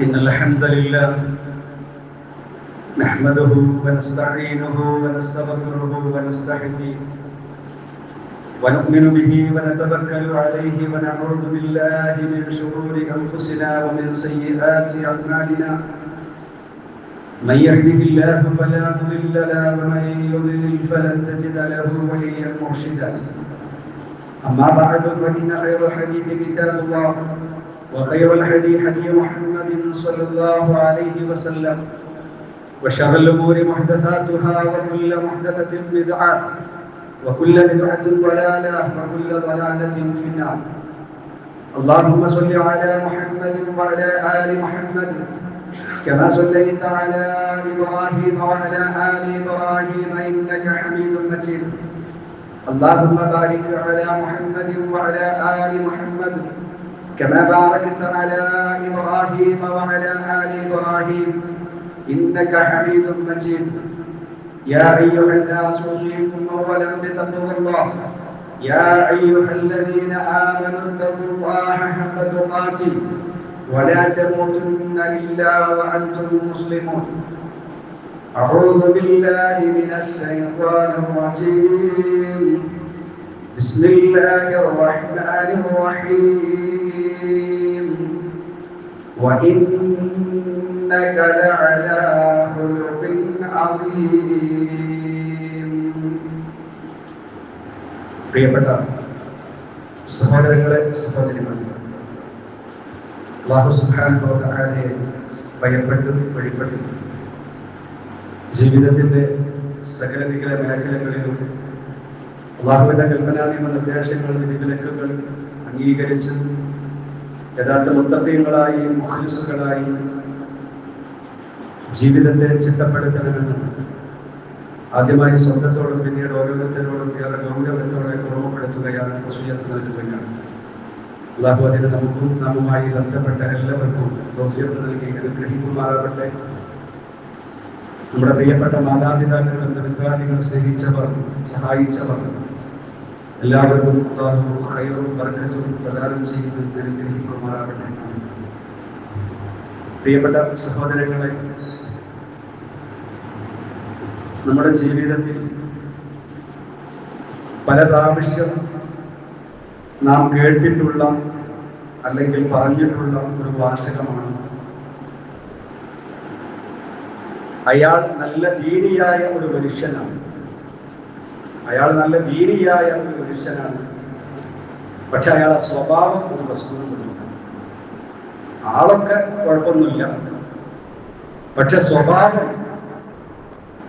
إن الحمد لله نحمده ونستعينه ونستغفره ونستهديه ونؤمن به ونتوكل عليه ونعوذ بالله من شرور أنفسنا ومن سيئات أعمالنا من يهده الله فلا مضل له ومن يضلل فلن تجد له وليا مرشدا أما بعد فإن خير الحديث كتاب الله وخير الهدي هدي محمد صلى الله عليه وسلم وشر الأمور محدثاتها وكل محدثة بدعة وكل بدعة ضلالة وكل ضلالة في النار. اللهم صل على محمد وعلى آل محمد كما صليت على إبراهيم وعلى آل إبراهيم إنك حميد مجيد. اللهم بارك على محمد وعلى آل محمد كما باركت على إبراهيم وعلى آل إبراهيم إنك حميد مجيد. يا أيها الناس أوصيكم أولا بتقوى الله يا أيها الذين آمنوا اتقوا الله حق تقاته ولا تموتن إلا وأنتم مسلمون. أعوذ بالله من الشيطان الرجيم. بسم الله الرحمن الرحيم. وإنك لعلى خلق عظيم. പ്രിയപ്പെട്ട സഹോദരങ്ങളെ സഹോദരിമാരെ, അല്ലാഹു സുബ്ഹാനഹു വ തആലയെ ഭയപ്പെട്ട് വഴിപ്പെട്ട് ജീവിതത്തിന്റെ സകല മേഖലകളിലും അല്ലാഹുവിന്റെ കൽപ്പനാനിയമ നിർദ്ദേശങ്ങൾ വിധിവിലക്കുകൾ അംഗീകരിച്ച് യഥാർത്ഥ മുത്തഖീങ്ങളായി മുഖ്ലിസുകളായി ജീവിതത്തെ ചിട്ടപ്പെടുത്തണമെന്ന് ആദ്യമായി സ്വന്തത്തോടും പിന്നീട് ഓരോരുത്തരോടും ഏറെ ഗൗരവത്തോടെ ഓർമ്മപ്പെടുത്തുകയാണ്, വസിയ്യത്ത് നൽകുകയാണ്. അല്ലാഹു അതിന് നമുക്കും നാമുമായി ബന്ധപ്പെട്ട എല്ലാവർക്കും തൗഫീഖ് നൽകി അനുഗ്രഹിക്കുമാറാകട്ടെ. നമ്മുടെ പ്രിയപ്പെട്ട മാതാപിതാക്കൾ, ബന്ധുമിത്രാദികൾ, സ്നേഹിച്ചവർ, സഹായിച്ചവർ എല്ലാവർക്കും അല്ലാഹു ഖൈറും ബർക്കത്തും പ്രദാനം ചെയ്ത് അനുഗ്രഹിക്കുമാറാകട്ടെ. പ്രിയപ്പെട്ട സഹോദരങ്ങളെ, നമ്മുടെ ജീവിതത്തിൽ പല പ്രാവശ്യം നാം കേട്ടിട്ടുള്ള അല്ലെങ്കിൽ പറഞ്ഞിട്ടുള്ള ഒരു വാചകമാണ്, അയാൾ നല്ല ദീനിയായ ഒരു മനുഷ്യനാണ്. അയാൾ നല്ല ദീനിയായ ഒരു മനുഷ്യനാണ്, പക്ഷെ അയാളുടെ സ്വഭാവം ഒരു വസ്തുതയുണ്ട്. ആളൊക്കെ കുഴപ്പമൊന്നുമില്ല, പക്ഷെ സ്വഭാവം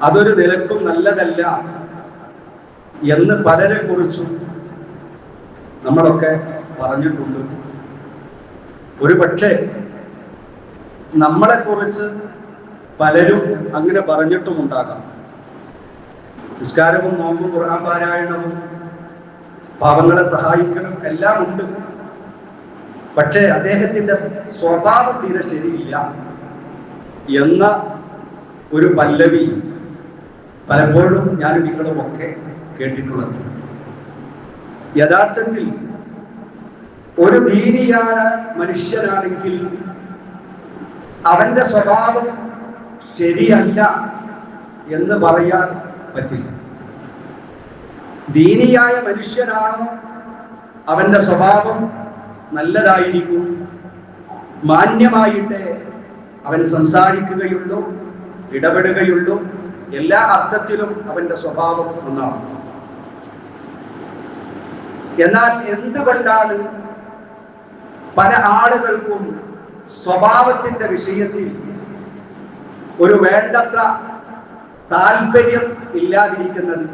അതൊരു നിലക്കും നല്ലതല്ല എന്ന് പലരെ കുറിച്ചും നമ്മളൊക്കെ പറഞ്ഞിട്ടുണ്ട്. ഒരു പക്ഷേ നമ്മളെ കുറിച്ച് പലരും അങ്ങനെ പറഞ്ഞിട്ടുമുണ്ടാകാം. നിസ്കാരവും നോമ്പും ഖുർആൻ പാരായണവും പാവങ്ങളെ സഹായിക്കലും എല്ലാം ഉണ്ട്, പക്ഷേ അദ്ദേഹത്തിന്റെ സ്വഭാവം തീരെ ശരിയില്ല എന്ന ഒരു പല്ലവി പലപ്പോഴും ഞാനും നിങ്ങളുമൊക്കെ കേട്ടിട്ടുള്ളത്. യഥാർത്ഥത്തിൽ ഒരു ദീനിയായ മനുഷ്യനാണെങ്കിൽ അവന്റെ സ്വഭാവം ശരിയല്ല എന്ന് പറയാൻ പറ്റില്ല. ദീനിയായ മനുഷ്യനാണോ അവന്റെ സ്വഭാവം നല്ലതായിരിക്കും, മാന്യമായിട്ട് അവൻ സംസാരിക്കുകയുള്ളൂ, ഇടപെടുകയുള്ളൂ, എല്ലാ അർത്ഥത്തിലും അവന്റെ സ്വഭാവം ഒന്നാണ്. എന്നാൽ എന്തുകൊണ്ടാണ് പല ആളുകൾക്കും സ്വഭാവത്തിന്റെ വിഷയത്തിൽ ഒരു വേണ്ടത്ര താല്പര്യം ഇല്ലാതിരിക്കുന്നത്?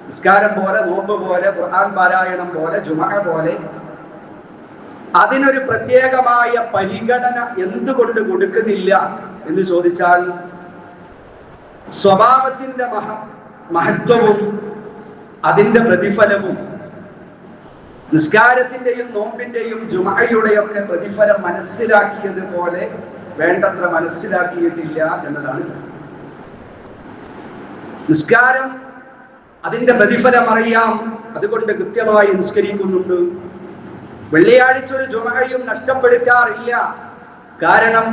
നിസ്കാരം പോലെ, നോമ്പ് പോലെ, ഖുർആൻ പാരായണം പോലെ, ജുമഅ പോലെ അതിനൊരു പ്രത്യേകമായ പരിഗണന എന്തുകൊണ്ട് കൊടുക്കുന്നില്ല എന്ന് ചോദിച്ചാൽ, സ്വഭാവത്തിന്റെ മഹത്വവും അതിന്റെ പ്രതിഫലവും നിസ്കാരത്തിന്റെയും നോമ്പിന്റെയും ജുമഅയുടെയൊക്കെ പ്രതിഫലം മനസ്സിലാക്കിയതുപോലെ വേണ്ടത്ര മനസ്സിലാക്കിയിട്ടില്ല എന്നതാണ്. നിസ്കാരം അതിന്റെ പ്രതിഫലം അറിയാം, അതുകൊണ്ട് കൃത്യമായി നിസ്കരിക്കുന്നുണ്ട്. വെള്ളിയാഴ്ച ഒരു ജുമഅയും നഷ്ടപ്പെടുത്താറില്ല, കാരണം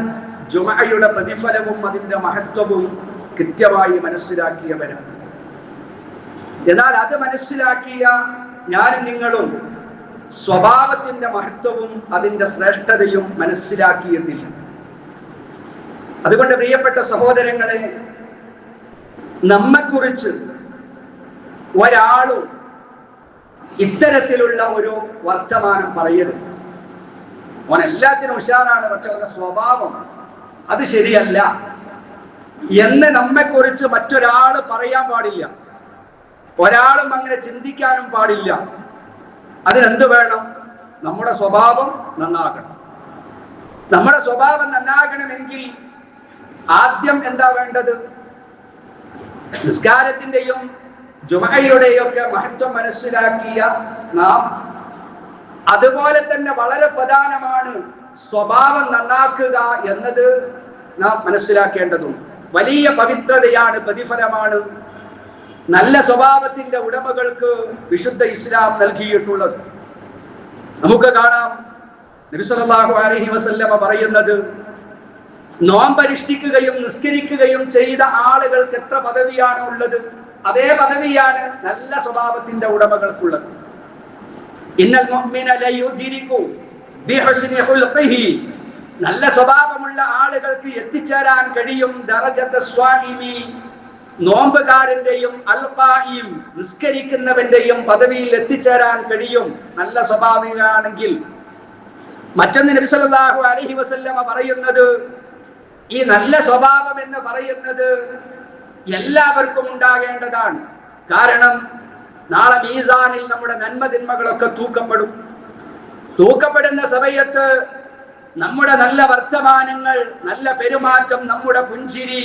ജുമഅയുടെ പ്രതിഫലവും അതിന്റെ മഹത്വവും കൃത്യമായി മനസ്സിലാക്കിയവരാണ്. എന്നാൽ അത് മനസ്സിലാക്കിയ ഞാനും നിങ്ങളും സ്വഭാവത്തിന്റെ മഹത്വവും അതിന്റെ ശ്രേഷ്ഠതയും മനസ്സിലാക്കിയിട്ടില്ല. അതുകൊണ്ട് പ്രിയപ്പെട്ട സഹോദരങ്ങളെ, നമ്മെക്കുറിച്ച് ഒരാളും ഇത്തരത്തിലുള്ള ഒരു വർത്തമാനം പറയരുത്. ഓൻ എല്ലാത്തിനും ഉഷാറാണ്, പക്ഷെ അവന്റെ സ്വഭാവം അത് ശരിയല്ല എന്ന് നമ്മെക്കുറിച്ച് മറ്റൊരാൾ പറയാൻ പാടില്ല. ഒരാളും അങ്ങനെ ചിന്തിക്കാനും പാടില്ല. അതിനെന്ത് വേണം? നമ്മുടെ സ്വഭാവം നന്നാകണം. നമ്മുടെ സ്വഭാവം നന്നാകണമെങ്കിൽ ആദ്യം എന്താ വേണ്ടത്? നിസ്കാരത്തിന്റെയും ജുമഅയുടെയും ഒക്കെ മഹത്വം മനസ്സിലാക്കിയ നാം അതുപോലെ തന്നെ വളരെ പ്രധാനമാണ് സ്വഭാവം നന്നാക്കുക എന്നത് നാം മനസ്സിലാക്കേണ്ടതുണ്ട്. വലിയ പവിത്രതയാണ്, പ്രതിഫലമാണ് നല്ല സ്വഭാവത്തിന്റെ ഉടമകൾക്ക് വിശുദ്ധ ഇസ്ലാം നൽകിയിട്ടുള്ളത്. നമുക്ക് കാണാം നബി സല്ലല്ലാഹു അലൈഹി വസല്ലമ പറയുന്നത്, നോമ്പനുഷ്ഠിക്കുകയും നിസ്കരിക്കുകയും ചെയ്ത ആളുകൾക്ക് എത്ര പദവിയാണ് ഉള്ളത്, അതേ പദവിയാണ് നല്ല സ്വഭാവത്തിന്റെ ഉടമകൾക്കുള്ളത്. ഇന്നൽ മുഅ്മിന ലയുദ്രികു ബിഹുസ്നി ഖുൽഖിഹി, നല്ല സ്വഭാവമുള്ള ആളുകൾക്ക് എത്തിച്ചേരാൻ കഴിയും ദറജത സ്വാഇമി, നോമ്പുകാരന്റെയും അൽഖായിം നിസ്കരിക്കുന്നവന്റെയും പദവിയിൽ എത്തിച്ചേരാൻ കഴിയും നല്ല സ്വഭാവിയാണെങ്കിൽ. മറ്റൊന്ന് നബി സല്ലല്ലാഹു അലൈഹി വസല്ലമ പറയുന്നത്, ഈ നല്ല സ്വഭാവം എന്ന് പറയുന്നത് എല്ലാവർക്കും ഉണ്ടാകേണ്ടതാണ്. കാരണം നാളെ മീസാനിൽ നമ്മുടെ നന്മതിന്മകളൊക്കെ തൂക്കപ്പെടുന്ന സമയത്ത് നമ്മുടെ നല്ല വർത്തമാനങ്ങൾ, നല്ല പെരുമാറ്റം, നമ്മുടെ പുഞ്ചിരി,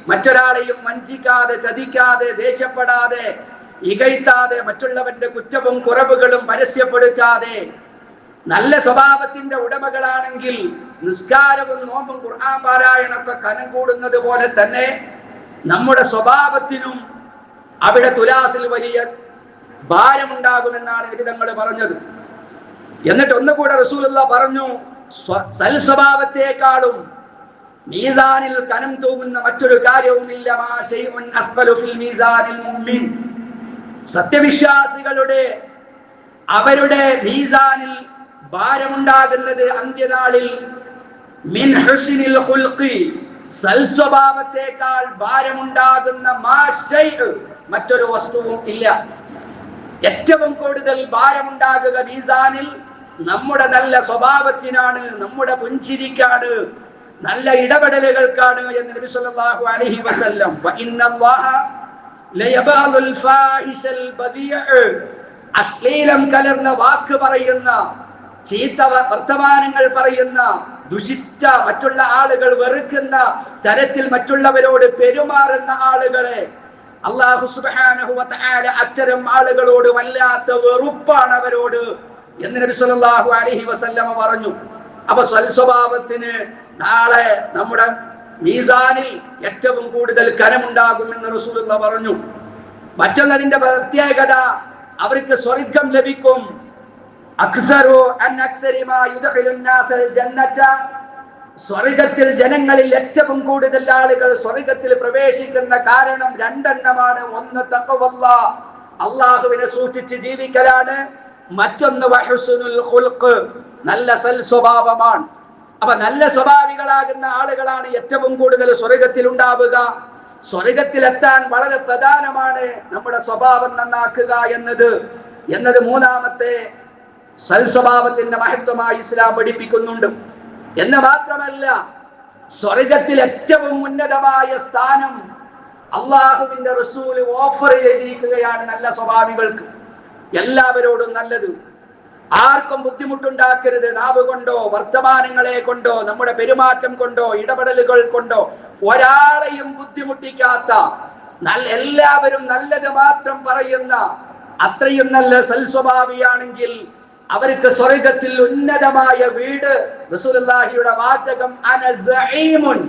മറ്റൊരാളെയും വഞ്ചിക്കാതെ, ചതിക്കാതെ, ദേഷ്യപ്പെടാതെ, ഇകഴ്ത്താതെ, മറ്റുള്ളവന്റെ കുറ്റവും കുറവുകളും പരസ്യപ്പെടുത്താതെ നല്ല സ്വഭാവത്തിന്റെ ഉടമകളാണെങ്കിൽ നിസ്കാരവും നോമ്പും ഖുർആൻ പാരായണമൊക്കെ കനം കൂടുന്നത് പോലെ തന്നെ നമ്മുടെ സ്വഭാവത്തിനും അവിടെ തുലാസിൽ വലിയ ഭാരമുണ്ടാകുമെന്നാണ് നബിതങ്ങൾ പറഞ്ഞത്. എന്നിട്ട് ഒന്നുകൂടെ റസൂലുള്ളാഹി പറഞ്ഞു, സൽസ്വഭാവത്തെക്കാളും മീസാനിൽ കനം തൂങ്ങുന്ന മറ്റൊരു കാര്യവുമില്ല. മാ ശൈഉൻ അസ്ഖലു ഫിൽ മീസാനിൽ മുഅ്മിൻ, സത്യവിശ്വാസികളുടെ അവരുടെ മീസാനിൽ ഭാരമുണ്ടാകുന്നത് അന്ത്യനാളിൽ മിൻ ഹുസ്നിൽ ഖുൽഖി, സൽസ്വഭാവത്തെക്കാൾ ഭാരമുണ്ടാകുന്ന മാ ശൈഉ, മറ്റൊരു വസ്തുവും ഇല്ല. ഏറ്റവും കൂടുതൽ ഭാരമുണ്ടാകുക മീസാനിൽ നമ്മുടെ നല്ല സ്വഭാവത്തിനാണ്, നമ്മുടെ പുഞ്ചിരിക്കാണ്, നല്ല ഇടപെടലുകൾക്കാണ് എന്ന് നബി സല്ലല്ലാഹു അലൈഹി വസല്ലം. വ ഇന്നല്ലാഹ ലയബഅദുൽ ഫാഹിഷൽ ബദിഅ, അശ്ലീലം കലർന്ന വാക്ക് പറയുന്ന, ചീത്ത വർത്തമാനങ്ങൾ പറയുന്ന, ദുഷിച്ച, മറ്റുള്ള ആളുകൾ വെറുക്കുന്ന തരത്തിൽ മറ്റുള്ളവരോട് പെരുമാറുന്ന ആളുകളെ അല്ലാഹു സുബ്ഹാനഹു വ തആല അത്തരം ആളുകളോട് വല്ലാത്ത വെറുപ്പാണ് അവരോട് എന്ന് നബി സല്ലല്ലാഹു അലൈഹി വസല്ലമ പറഞ്ഞു. അപ്പൊ സൽസ്വഭാവത്തിന് നാളെ നമ്മുടെ മീസാനിൽ ഏറ്റവും കൂടുതൽ കനമുണ്ടാകുമെന്ന് റസൂലുള്ളാഹി പറഞ്ഞു. മറ്റൊന്നതിന്റെ പ്രത്യേകത, അവർക്ക് സ്വർഗം ലഭിക്കും. സ്വർഗത്തിൽ ജനങ്ങളിൽ ഏറ്റവും കൂടുതൽ ആളുകൾ സ്വർഗത്തിൽ പ്രവേശിക്കുന്ന കാരണം രണ്ടെണ്ണമാണ്. ഒന്ന് തഖ്വല്ലാഹ്, അല്ലാഹുവിനെ സൂക്ഷിച്ച് ജീവിക്കലാണ്. മറ്റൊന്ന് വഹുസ്നുൽ ഖുൽഖ്, നല്ല സൽസ്വഭാവമാണ്. അപ്പൊ നല്ല സ്വഭാവികളാകുന്ന ആളുകളാണ് ഏറ്റവും കൂടുതൽ സ്വർഗത്തിൽ ഉണ്ടാവുക. സ്വർഗത്തിലെത്താൻ വളരെ പ്രധാനമാണ് നമ്മുടെ സ്വഭാവം നന്നാക്കുക എന്നത് മൂന്നാമത്തെ സൽസ്വഭാവത്തിന്റെ മഹത്വമായി ഇസ്ലാം പഠിപ്പിക്കുന്നുണ്ട്. എന്ന് മാത്രമല്ല, സ്വർഗത്തിൽ ഏറ്റവും ഉന്നതമായ സ്ഥാനം അള്ളാഹുവിന്റെ റസൂല് ഓഫർ ചെയ്തിരിക്കുകയാണ് നല്ല സ്വഭാവികൾക്ക്. എല്ലാവരോടും നല്ലത്, ആർക്കും ബുദ്ധിമുട്ടുണ്ടാക്കരുത്. നാവ് കൊണ്ടോ, വർത്തമാനങ്ങളെ കൊണ്ടോ, നമ്മുടെ പെരുമാറ്റം കൊണ്ടോ, ഇടപെടലുകൾ കൊണ്ടോ ഒരാളെയും ബുദ്ധിമുട്ടിക്കാത്ത, എല്ലാവരും നല്ലത് മാത്രം പറയുന്ന അത്രയും നല്ല സൽസ്വഭാവിയാണെങ്കിൽ അവർക്ക് സ്വർഗത്തിൽ ഉന്നതമായ വീട്. റസൂലുള്ളാഹിയുടെ വാചകം, അന സഈമുൻ,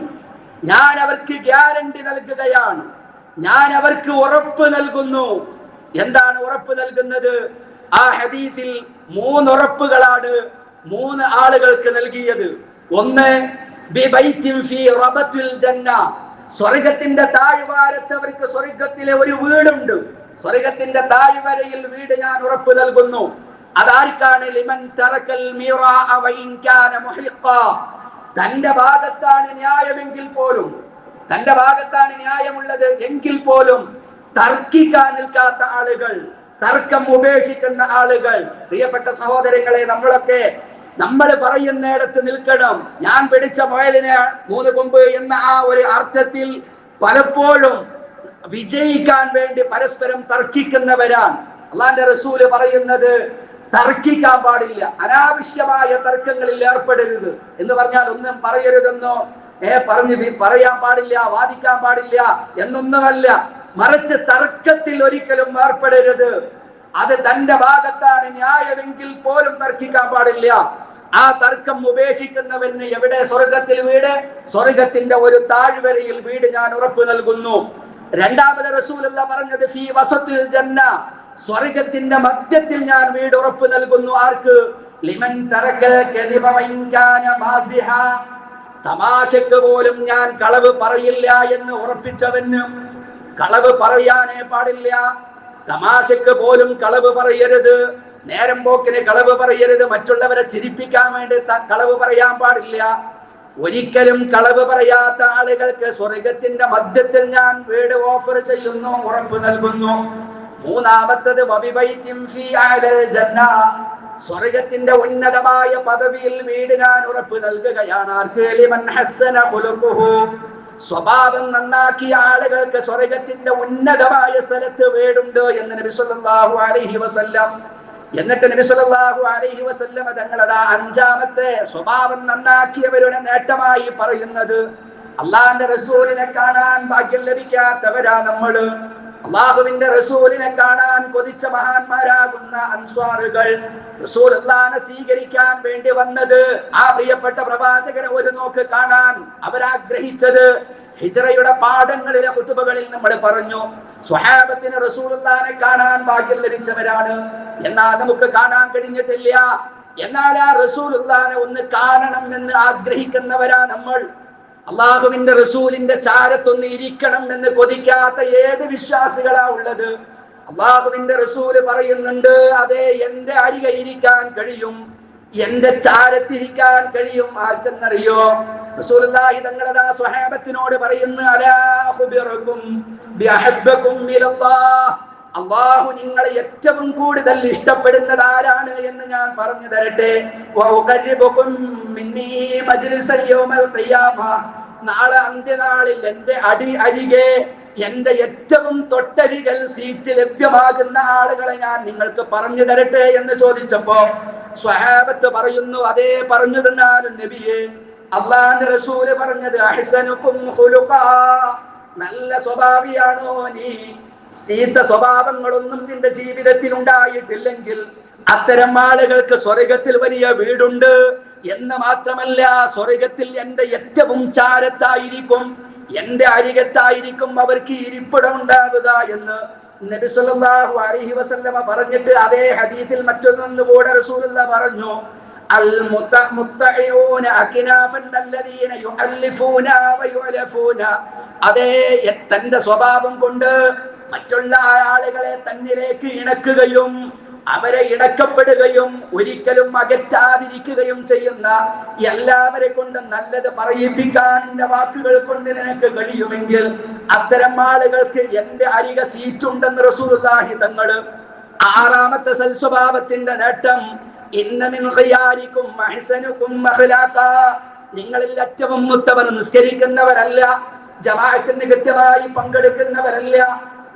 ഞാൻ അവർക്ക് ഗ്യാരണ്ടി നൽകുകയാണ്, ഞാൻ അവർക്ക് ഉറപ്പ് നൽകുന്നു. എന്താണ് ഉറപ്പ് നൽകുന്നത്? ആ ഹദീസിൽ 3 ഉറപ്പുകളാണ് 3 ആളുകൾക്ക് നൽകിയത്. ഒന്ന്, ബിബൈത്തിൻ ഫീ റബത്തിൽ ജന്ന, സ്വർഗ്ഗത്തിന്റെ താഴ്വാരത്ത് അവർക്ക് സ്വർഗ്ഗത്തിലെ ഒരു വീടുണ്ട്. സ്വർഗ്ഗത്തിന്റെ താഴ്വരയിൽ വീട് ഞാൻ ഉറപ്പ് നൽകുന്നു. അതാർക്കാണ്? ലിമൻ തറക്കൽ മിറാഅ വഇൻ കാന മുഹിഖാ, തന്റെ ഭാഗത്താണ് ന്യായമെങ്കിൽ പോലും, തന്റെ ഭാഗത്താണ് ന്യായമുള്ളത് എങ്കിൽ പോലും തർക്കിക്കാൻ നിൽക്കാത്ത ആളുകൾ, തർക്കം ഉപേക്ഷിക്കുന്ന ആളുകൾ. പ്രിയപ്പെട്ട സഹോദരങ്ങളെ, നമ്മൾ പറയുന്നിടത്ത് നിൽക്കണം. ഞാൻ പിടിച്ച മുയലിന് 3 കൊമ്പ് എന്ന ആ ഒരു അർത്ഥത്തിൽ പലപ്പോഴും വിജയിക്കാൻ വേണ്ടി പരസ്പരം തർക്കിക്കുന്നവരാണ്. അള്ളാന്റെ റസൂല് പറയുന്നത് തർക്കിക്കാൻ പാടില്ല, അനാവശ്യമായ തർക്കങ്ങളിൽ ഏർപ്പെടരുത് എന്ന് പറഞ്ഞാൽ ഒന്നും പറയരുതെന്നോ പറയാൻ പാടില്ല, വാദിക്കാൻ പാടില്ല എന്നൊന്നുമല്ല. മറിച്ച് തർക്കത്തിൽ ഒരിക്കലും ഏർപ്പെടരുത്. അത് തന്റെ ഭാഗത്താണ് ന്യായമെങ്കിൽ പോലും തർക്കിക്കാൻ പാടില്ല. ആ തർക്കം ഉപേക്ഷിക്കുന്നവന് എവിടെ സ്വർഗത്തിൽ വീട്? സ്വർഗത്തിന്റെ ഒരു താഴ്വരയിൽ വീട് ഞാൻ ഉറപ്പ് നൽകുന്നു. രണ്ടാമത് റസൂലുള്ള പറഞ്ഞത് ഫീ വസത്തിൽ ജന്ന, സ്വർഗത്തിന്റെ മധ്യത്തിൽ ഞാൻ വീട് ഉറപ്പ് നൽകുന്നു. ആർക്ക്? ലിമൻ തറക്കൽ കദിബ വഇൻ കാന മാസിഹ, തമാശക്ക് പോലും ഞാൻ കളവ് പറയില്ല എന്ന് ഉറപ്പിച്ചവന്. കളവ് പറയാനേ പാടില്ല, തമാശക്ക് പോലും കളവ് പറയരുത്, നേരം പോക്കിന് കളവ് പറയരുത്, മറ്റുള്ളവരെ ചിരിപ്പിക്കാൻ വേണ്ടി കളവ് പറയാൻ പാടില്ല. ഒരിക്കലും കളവ് പറയാത്ത ആളുകൾക്ക് സ്വർഗത്തിന്റെ മധ്യത്തിൽ ഞാൻ വീട് ഓഫർ ചെയ്യുന്നു, ഉറപ്പ് നൽകുന്നു. മൂന്നാമത്തത് വബിബൈത്തിൻ ഫീ അലൽ ജന്ന, സ്വർഗത്തിന്റെ ഉന്നതമായ പദവിയിൽ വീട് ഞാൻ ഉറപ്പ് നൽകുകയാണ്. ആർക്ക്? ലിമൻ ഹസ്സന ഖുലുഖുഹു, സ്വഭാവം നന്നാക്കിയ ആളുകൾക്ക് സ്വർഗത്തിന്റെ ഉന്നതമായ സ്ഥലത്ത് വീടുണ്ട് എന്ന് നബി സല്ലല്ലാഹു അലൈഹി വസല്ലം. എന്നിട്ട് നബി സല്ലല്ലാഹു അലൈഹി വസല്ലം തങ്ങളതാ അഞ്ചാമത്തെ സ്വഭാവം നന്നാക്കിയവരുടെ നേട്ടമായി പറയുന്നത്, അള്ളാന്റെ റസൂലിനെ കാണാൻ ഭാഗ്യം ലഭിക്കാത്തവരാ നമ്മള്. അള്ളാഹുവിന്റെ റസൂലിനെ കാണാൻ കൊതിച്ച മഹാന്മാരാകുന്ന അൻസ്വാറുകൾ, റസൂലുള്ളാഹിനെ സ്വീകരിക്കാൻ വേണ്ടി വന്നത്, ആ പ്രിയപ്പെട്ട പ്രവാചകനെ ഒരു നോക്ക് കാണാൻ അവരാഗ്രഹിച്ചത് ഹിജ്റയുടെ പാഠങ്ങളിലെ ഖുതുബകളിൽ നമ്മൾ പറഞ്ഞു. സ്വഹാബത്തിന് റസൂലുള്ളാഹിനെ കാണാൻ ഭാഗ്യം ലഭിച്ചവരാണ്. എന്നാൽ നമുക്ക് കാണാൻ കഴിഞ്ഞിട്ടില്ല. എന്നാൽ ആ റസൂലുള്ളാഹിനെ ഒന്ന് കാണണം എന്ന് ആഗ്രഹിക്കുന്നവരാ നമ്മൾ. അള്ളാഹുവിന്റെ റസൂലിന്റെ ചാരത്തൊന്ന് ഇരിക്കണം എന്ന് കൊതിക്കാത്ത ഏത് വിശ്വാസികളാ ഉള്ളത്? അള്ളാഹുവിന്റെ റസൂല് പറയുന്നുണ്ട്, അതെ, എന്റെ അരികെ ഇരിക്കാൻ കഴിയും, എന്റെ ചാരത്തിരിക്കാൻ കഴിയും. ആർക്കെന്നറിയോ? റസൂലുള്ളാഹി തങ്ങളതാ സ്വഹാബത്തിനോട് പറയുന്നു, അലാ ഖുബിറകും ബിഅഹബ്ബകും ഇലല്ലാഹ്, അല്ലാഹു നിങ്ങളെ ഏറ്റവും കൂടുതൽ ഇഷ്ടപ്പെടുന്നത് ആരാണ് എന്ന് ഞാൻ പറഞ്ഞു തരട്ടെ. വഉഖരിബുകും മിന്നീ മജ്ലിസ യൗമൽ ഖിയാമ, നാളെ അന്ത്യനാളിൽ എന്റെ അരികെ, എന്റെ ഏറ്റവും തൊട്ടരികൽ സീറ്റ് ലഭ്യമാകുന്ന ആളുകളെ ഞാൻ നിങ്ങൾക്ക് പറഞ്ഞു തരട്ടെ എന്ന് ചോദിച്ചപ്പോ സ്വഹാബത്ത് പറയുന്നു, അതേ, പറഞ്ഞു തന്നാലും നബിയെ. അള്ളാഹുവിന്റെ റസൂല് പറഞ്ഞത്, അഹ്സനുകും ഖുലുഖാ, നല്ല സ്വഭാവിയാണോ നീ? ചീത്ത സ്വഭാവങ്ങളൊന്നും നിന്റെ ജീവിതത്തിൽ ഉണ്ടായിട്ടില്ലെങ്കിൽ അത്തരം ആളുകൾക്ക് സ്വർഗത്തിൽ വലിയ വീടുണ്ട് എന്ന് മാത്രമല്ല, സ്വർഗത്തിൽ എന്റെ ഏറ്റവും ചാരത്തായിരിക്കും, എന്റെ അരികത്തായിരിക്കും അവർക്ക് ഇരിപ്പിടം ഉണ്ടാവുക എന്ന് നബി സല്ലല്ലാഹു അലൈഹി വസല്ലമ പറഞ്ഞിട്ട് അതേ ഹദീസിൽ മറ്റൊന്ന് കൂടെ റസൂലുള്ളാഹി പറഞ്ഞു, അൽ മുത്തഇഊന അക്നാഫൻ അല്ലദീന യുഅല്ലിഫൂന വയുഅലഫൂന, അതേ, തന്റെ സ്വഭാവം കൊണ്ട് മറ്റുള്ള ആളുകളെ തന്നിലേക്ക് ഇണക്കുകയും അവരെ ഇണക്കപ്പെടുകയും ഒരിക്കലും അകറ്റാതിരിക്കുകയും ചെയ്യുന്ന എല്ലാവരെ കൊണ്ട് നല്ലത് പറയിപ്പിക്കാൻ എന്റെ വാക്കുകൾ കൊണ്ട് നിനക്ക് കഴിയുമെങ്കിൽ അത്തരം ആളുകൾക്ക് എന്റെ അരികെ സീറ്റുണ്ടെന്ന് റസൂലുള്ളാഹി തങ്ങൾ. ആറാമത്തെ സൽസ്വഭാവത്തിന്റെ നേട്ടം, ഇന്ന മിൻ ഖിയാരിക്കും അഹ്സനുകും അഖ്ലാഖാ, നിങ്ങളിൽ ഏറ്റവും ഉത്തമർ നിസ്കരിക്കുന്നവരല്ല, ജമാഅത്തിന് കൃത്യമായി പങ്കെടുക്കുന്നവരല്ല,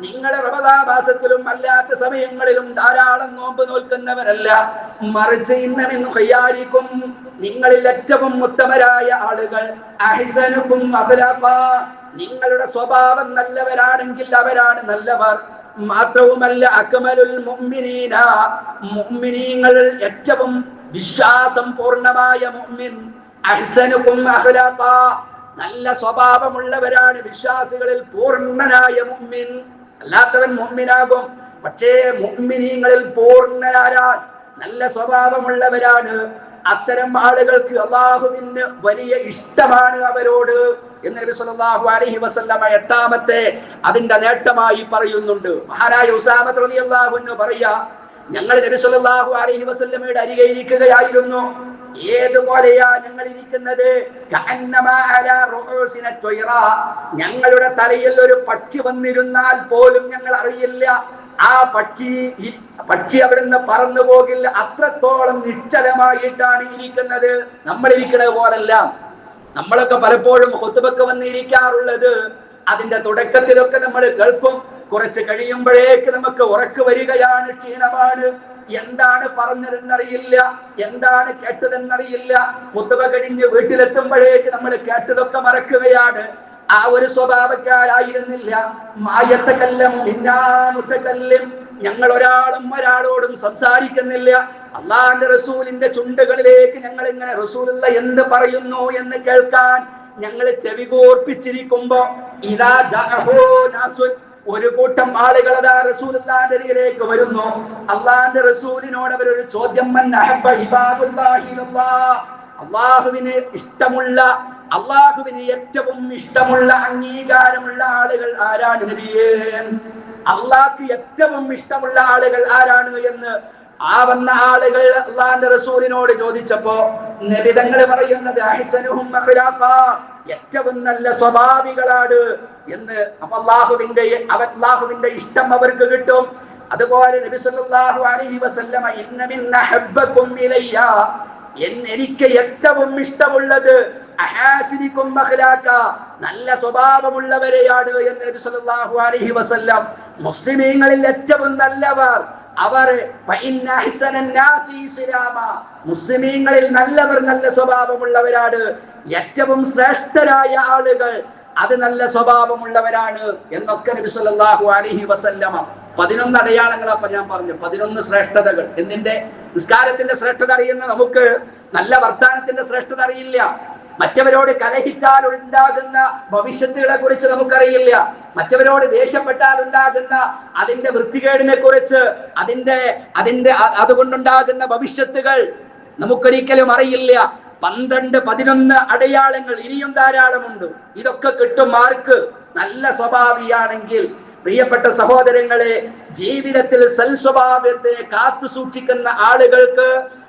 നിങ്ങൾ റമദാൻ മാസത്തിലും അല്ലാത്ത സമയങ്ങളിലും ധാരാളം നോമ്പ് നോൽക്കുന്നവരല്ല, മറിച്ച് ഇന്ന മിൻ ഖിയാരിക്കും, നിങ്ങളിൽ ഏറ്റവും ഉത്തമരായ ആളുകൾ അഹ്സനുകും അഖ്ലാഖാ, നിങ്ങളുടെ സ്വഭാവം നല്ലവരാണെങ്കിൽ അവരാണ് നല്ലവർ. മാത്രവുമല്ല അക്മലുൽ മുഅ്മിനീന, മുഅ്മിനീങ്ങളിൽ ഏറ്റവും വിശ്വാസം പൂർണ്ണമായ മുഅ്മിൻ അഹ്സനുകും അഖ്ലാഖാ, നല്ല സ്വഭാവമുള്ളവരാണ് വിശ്വാസികളിൽ പൂർണ്ണനായ മുഅ്മിൻ. അല്ലാത്തവൻ മുഅ്മിനാകും, പക്ഷേ മുഅ്മിനീങ്ങളിൽ പൂർണ്ണരാരാൻ നല്ല സ്വഭാവമുള്ളവരാണ്. അത്തരം ആളുകൾക്ക് അള്ളാഹുവിന് വലിയ ഇഷ്ടമാണ് അവരോട് എന്ന് നബി സല്ലല്ലാഹു അലൈഹി വസല്ലമ 8ാമത്തെ അതിന്റെ നേട്ടമായി പറയുന്നുണ്ട്. മഹാനായ ഉസാമ റളിയല്ലാഹു അൻഹു പറയാ, ഞങ്ങൾ നബി സല്ലല്ലാഹു അലൈഹി വസല്ലമയുടെ അരികെ ഇരിക്കുകയായിരുന്നു. ഏതുപോലെയാ ഞങ്ങൾ ഇരിക്കുന്നത്? ഞങ്ങളുടെ തലയിൽ ഒരു പക്ഷി വന്നിരുന്നാൽ പോലും ഞങ്ങൾ അറിയില്ല. ആ പക്ഷി അവിടുന്ന് പറന്നു പോകില്ല. അത്രത്തോളം നിശ്ചലമായിട്ടാണ് ഇരിക്കുന്നത്. നമ്മൾ ഇരിക്കുന്നത് പോലല്ല. നമ്മളൊക്കെ പലപ്പോഴും ഖുതുബക്ക് വന്നിരിക്കാറുള്ളത് അതിന്റെ തുടക്കത്തിലൊക്കെ നമ്മൾ കേൾക്കും. കുറച്ച് കഴിയുമ്പോഴേക്ക് നമുക്ക് ഉറക്ക് വരികയാണ്, ക്ഷീണമാണ്, എന്താണ് പറഞ്ഞതെന്നറിയില്ല, എന്താണ് കേട്ടതെന്നറിയില്ല. ഖുതുബ കഴിഞ്ഞ് വീട്ടിലെത്തുമ്പോഴേക്ക് നമ്മൾ കേട്ടതൊക്കെ മറക്കുകയാണ്. ആ ഒരു സ്വഭാവക്കാരായിരുന്നില്ല. ഞങ്ങൾ ഒരാളോടും സംസാരിക്കുന്നില്ല. അള്ളാന്റെ റസൂലിന്റെ ചുണ്ടുകളിലേക്ക് ഞങ്ങൾ ഇങ്ങനെ റസൂലുള്ള എന്ത് പറയുന്നു എന്ന് കേൾക്കാൻ ഞങ്ങൾ ചെവി കോർപ്പിച്ചിരിക്കുമ്പോ ഇതാ ഒരു കൂട്ടം ആളുകൾ അതാ റസൂലുള്ളാഹിന്റെ അരികിലേക്ക് വരുന്നു. അള്ളാന്റെ റസൂലിനോട് അവരൊരു ചോദ്യം, അള്ളാഹുവിന് ഇഷ്ടമുള്ള, അള്ളാഹുവിന് ഏറ്റവും ഇഷ്ടമുള്ള അംഗീകാരമുള്ള ആളുകൾ ആരാണ് നബിയേ? അള്ളാഹ്ക്ക് ഏറ്റവും ഇഷ്ടമുള്ള ആളുകൾ ആരാണ് എന്ന് ആ വന്ന ആളുകൾ അള്ളാന്റെ റസൂലിനോട് ചോദിച്ചപ്പോ നബി തങ്ങൾ പറയുന്നത് അഹ്സനുഹും അഖ്ലാഖാ, ഏറ്റവും നല്ല സ്വഭാവികളാണ് എന്ന്. അപ്പൊ അള്ളാഹുവിന്റെ ഇഷ്ടം അവർക്ക് കിട്ടും. അതുപോലെ നബി സല്ലല്ലാഹു അലൈഹി വസല്ലമ ഇന്ന മിൻ അഹബ്ബകും ഇലയ്യ, എനിക്ക് ഏറ്റവും ഇഷ്ടമുള്ളത് അഹാസിനിക്കും അഖ്ലാഖ, നല്ല സ്വഭാവമുള്ളവരെയാണ് എന്ന് നബി സല്ലല്ലാഹു അലൈഹി വസല്ലം. മുസ്ലിമീങ്ങളിൽ ഏറ്റവും നല്ലവർ അവർ, മുസ്ലിമീങ്ങളിൽ നല്ലവർ നല്ല സ്വഭാവമുള്ളവരാണ്. ഏറ്റവും ശ്രേഷ്ഠരായ ആളുകൾ അത് നല്ല സ്വഭാവമുള്ളവരാണ് എന്നൊക്കെ നബി സല്ലല്ലാഹു അലൈഹി വസല്ലമ 11 അടയാളങ്ങൾ അപ്പൊ ഞാൻ പറഞ്ഞു, 11 ശ്രേഷ്ഠതകൾ. എന്നിന്റെ നിസ്കാരത്തിന്റെ ശ്രേഷ്ഠത അറിയുന്ന നമുക്ക് നല്ല വർത്താനത്തിന്റെ ശ്രേഷ്ഠത അറിയില്ല. മറ്റവരോട് കലഹിച്ചാൽ ഉണ്ടാകുന്ന ഭവിഷ്യത്തുകളെ കുറിച്ച് നമുക്കറിയില്ല. മറ്റവരോട് ദേഷ്യപ്പെട്ടാൽ ഉണ്ടാകുന്ന അതിന്റെ വൃത്തികേടിനെ കുറിച്ച്, അതുകൊണ്ടുണ്ടാകുന്ന ഭവിഷ്യത്തുകൾ നമുക്കൊരിക്കലും അറിയില്ല. 12, 11 അടയാളങ്ങൾ ഇനിയും ധാരാളമുണ്ട്. ഇതൊക്കെ കിട്ടും മാർക്ക് നല്ല സ്വഭാവിയാണെങ്കിൽ. പ്രിയപ്പെട്ട സഹോദരങ്ങളെ, ജീവിതത്തിൽ സൽസ്വഭാവത്തെ കാത്തു സൂക്ഷിക്കുന്ന ആളുകൾക്ക്